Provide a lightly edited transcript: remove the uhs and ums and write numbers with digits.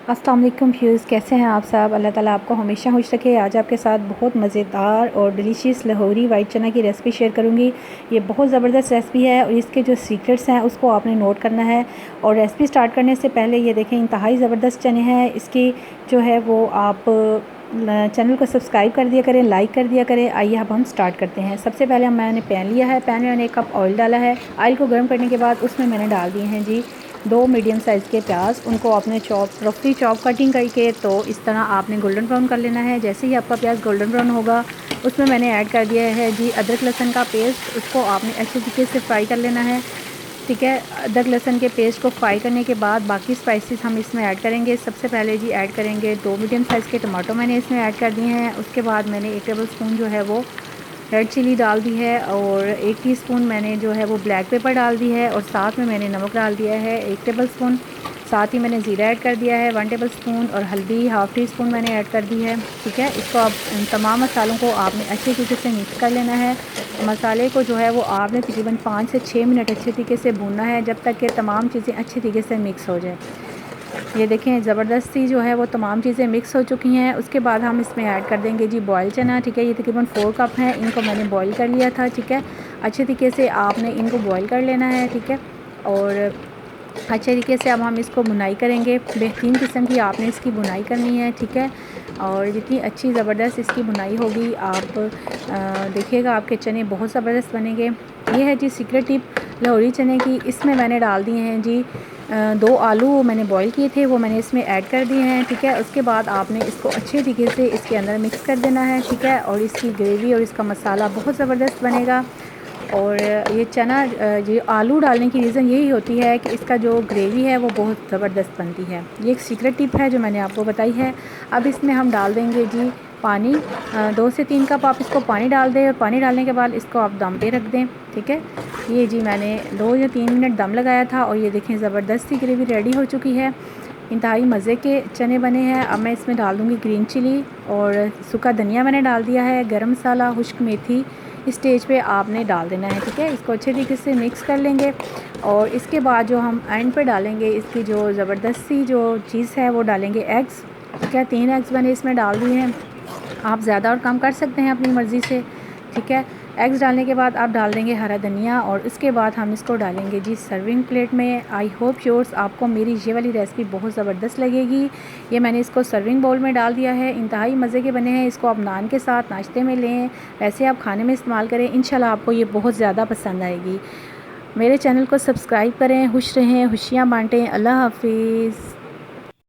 अस्सलाम वालेकुम व्यूज़, कैसे हैं आप सब। अल्लाह ताला आपको हमेशा खुश रखे। आज आपके साथ बहुत मज़ेदार और डिलीशियस लाहौरी वाइट चना की रेसिपी शेयर करूंगी। ये बहुत ज़बरदस्त रेसिपी है और इसके जो सीक्रेट्स हैं उसको आपने नोट करना है। और रेसिपी स्टार्ट करने से पहले ये देखें, इंतहाई ज़बरदस्त चने हैं। इसकी जो है वो आप चैनल को सब्सक्राइब कर दिया करें, लाइक कर दिया करें। आइए अब हम स्टार्ट करते हैं। सबसे पहले मैंने पैन लिया है। पैन में मैंने 1 कप ऑयल डाला है। ऑयल को गर्म करने के बाद उसमें मैंने डाल दिए हैं जी 2 मीडियम साइज़ के प्याज। उनको आपने रफली चॉप कटिंग करके तो इस तरह आपने गोल्डन ब्राउन कर लेना है। जैसे ही आपका प्याज गोल्डन ब्राउन होगा उसमें मैंने ऐड कर दिया है जी अदरक लहसुन का पेस्ट। उसको आपने अच्छे तरीके से फ्राई कर लेना है, ठीक है। अदरक लहसुन के पेस्ट को फ्राई करने के बाद बाकी स्पाइसेस हम इसमें ऐड करेंगे। सबसे पहले जी ऐड करेंगे 2 मीडियम साइज़ के टमाटो मैंने इसमें ऐड कर दिए हैं। उसके बाद मैंने 1 टेबल स्पून जो है वो रेड चिली डाल दी है और 1 टीस्पून मैंने जो है वो ब्लैक पेपर डाल दी है और साथ में मैंने नमक डाल दिया है 1 टेबल स्पून। साथ ही मैंने ज़ीरा ऐड कर दिया है 1 टेबल स्पून और हल्दी हाफ़ टी स्पून मैंने ऐड कर दी है, ठीक है। इसको आप इन तमाम मसालों को आपने अच्छे तरीके से मिक्स कर लेना है। मसाले को जो है वो आपने तकरीबन 5 से 6 मिनट अच्छे तरीके से भूनना है जब तक कि तमाम चीज़ें अच्छे तरीके से मिक्स हो जाए। ये देखें ज़बरदस्ती जो है वो तमाम चीज़ें मिक्स हो चुकी हैं। उसके बाद हम इसमें ऐड कर देंगे जी बॉयल चना, ठीक है। ये तकरीबन 4 कप हैं, इनको मैंने बॉयल कर लिया था, ठीक है। अच्छे तरीके से आपने इनको बॉयल कर लेना है, ठीक है। और अच्छे तरीके से अब हम इसको भुनाई करेंगे। बेहतरीन किस्म की आपने इसकी भुनाई करनी है, ठीक है। और जितनी अच्छी ज़बरदस्त इसकी भुनाई होगी आप देखिएगा आपके चने बहुत ज़बरदस्त बनेंगे। ये है जी सीक्रेट टिप लाहौरी चने की। इसमें मैंने डाल दिए हैं जी 2 आलू मैंने बॉईल किए थे, वो मैंने इसमें ऐड कर दिए हैं, ठीक है। उसके बाद आपने इसको अच्छे तरीके से इसके अंदर मिक्स कर देना है, ठीक है। और इसकी ग्रेवी और इसका मसाला बहुत ज़बरदस्त बनेगा। और ये चना ये आलू डालने की रीज़न यही होती है कि इसका जो ग्रेवी है वो बहुत ज़बरदस्त बनती है। ये एक सीक्रेट टिप है जो मैंने आपको बताई है। अब इसमें हम डाल देंगे जी पानी। 2 से 3 कप आप इसको पानी डाल दें और पानी डालने के बाद इसको आप दम पे रख दें, ठीक है। ये जी मैंने 2 या 3 मिनट दम लगाया था और ये देखें ज़बरदस्त सी ग्रेवी रेडी हो चुकी है। इंतहाई मज़े के चने बने हैं। अब मैं इसमें डाल दूँगी ग्रीन चिली और सूखा धनिया मैंने डाल दिया है, गरम मसाला, खुश्क मेथी इस स्टेज पे आपने डाल देना है, ठीक है। इसको अच्छे तरीके से मिक्स कर लेंगे और इसके बाद जो हम एंड पे डालेंगे इसकी जो ज़बरदस्त सी जो चीज़ है वो डालेंगे एग्स, ठीक है। 3 एग्स मैंने इसमें डाल दिए हैं। आप ज़्यादा और कम कर सकते हैं अपनी मर्ज़ी से, ठीक है। एग्स डालने के बाद आप डाल देंगे हरा धनिया और इसके बाद हम इसको डालेंगे जी सर्विंग प्लेट में। आई होप श्योर्स आपको मेरी ये वाली रेसिपी बहुत ज़बरदस्त लगेगी। ये मैंने इसको सर्विंग बाउल में डाल दिया है। इंतहाई मज़े के बने हैं। इसको आप नान के साथ नाश्ते में लें, वैसे आप खाने में इस्तेमाल करें, इंशाल्लाह आपको ये बहुत ज़्यादा पसंद आएगी। मेरे चैनल को सब्सक्राइब करें। खुश रहें, खुशियाँ बाँटें। अल्लाह हाफिज़।